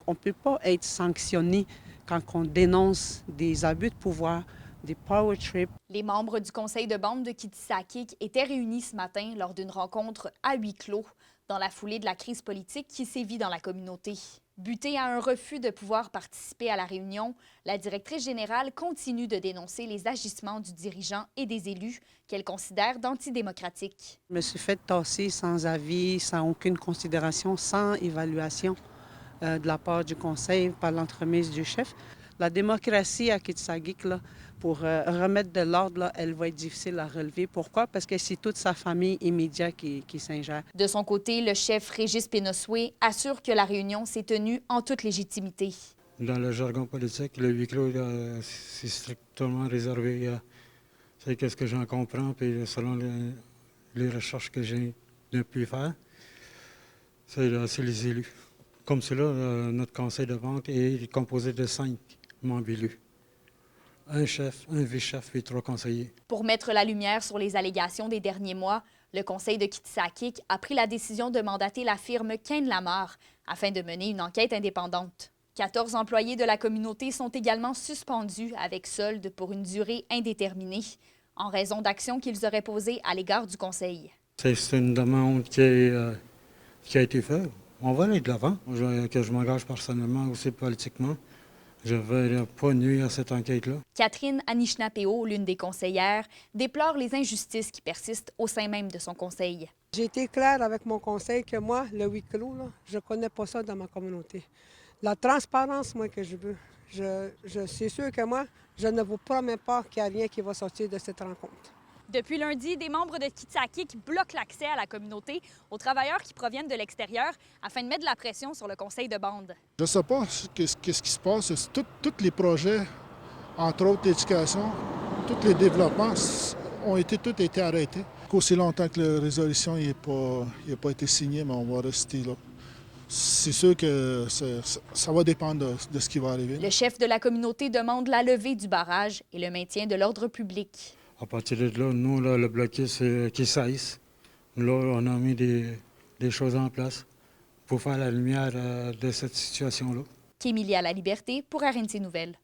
On ne peut pas être sanctionné quand on dénonce des abus de pouvoir, des power trips. Les membres du conseil de bande de Kitsakik étaient réunis ce matin lors d'une rencontre à huis clos, dans la foulée de la crise politique qui sévit dans la communauté. Butée à un refus de pouvoir participer à la réunion, la directrice générale continue de dénoncer les agissements du dirigeant et des élus qu'elle considère d'antidémocratiques. Je me suis fait tasser sans avis, sans aucune considération, sans évaluation de la part du conseil par l'entremise du chef. La démocratie à Kitsagik, là, pour remettre de l'ordre, là, elle va être difficile à relever. Pourquoi? Parce que c'est toute sa famille immédiate qui s'ingère. De son côté, le chef Régis Pénosoué assure que la réunion s'est tenue en toute légitimité. Dans le jargon politique, le huis clos, c'est strictement réservé à ce que j'en comprends, puis selon les recherches que j'ai pu faire, c'est les élus. Comme cela, notre conseil de vente est composé de 5 membres élus. Un chef, un vice-chef et 3 conseillers. Pour mettre la lumière sur les allégations des derniers mois, le conseil de Kitsakik a pris la décision de mandater la firme Cain Lamar afin de mener une enquête indépendante. 14 employés de la communauté sont également suspendus avec solde pour une durée indéterminée en raison d'actions qu'ils auraient posées à l'égard du conseil. C'est une demande qui a été faite. On va aller de l'avant. Que je m'engage personnellement aussi politiquement. Je ne vais pas nuire à cette enquête-là. Catherine Anishinapéo, l'une des conseillères, déplore les injustices qui persistent au sein même de son conseil. J'ai été claire avec mon conseil que moi, le huis clos, là, je ne connais pas ça dans ma communauté. La transparence, moi, que je veux. C'est sûr que moi, je ne vous promets pas qu'il n'y a rien qui va sortir de cette rencontre. Depuis lundi, des membres de Kitsakik bloquent l'accès à la communauté aux travailleurs qui proviennent de l'extérieur afin de mettre de la pression sur le conseil de bande. Je ne sais pas qu'est-ce qui se passe. Tous les projets, entre autres l'éducation, tous les développements ont tous été arrêtés. Aussi longtemps que la résolution n'a pas été signée, mais on va rester là. C'est sûr que ça va dépendre de ce qui va arriver. Le chef de la communauté demande la levée du barrage et le maintien de l'ordre public. À partir de là, nous, là, le blocus, c'est qui saisse. Là, on a mis des choses en place pour faire la lumière de cette situation-là. Kémilia La Liberté pour RNC Nouvelles.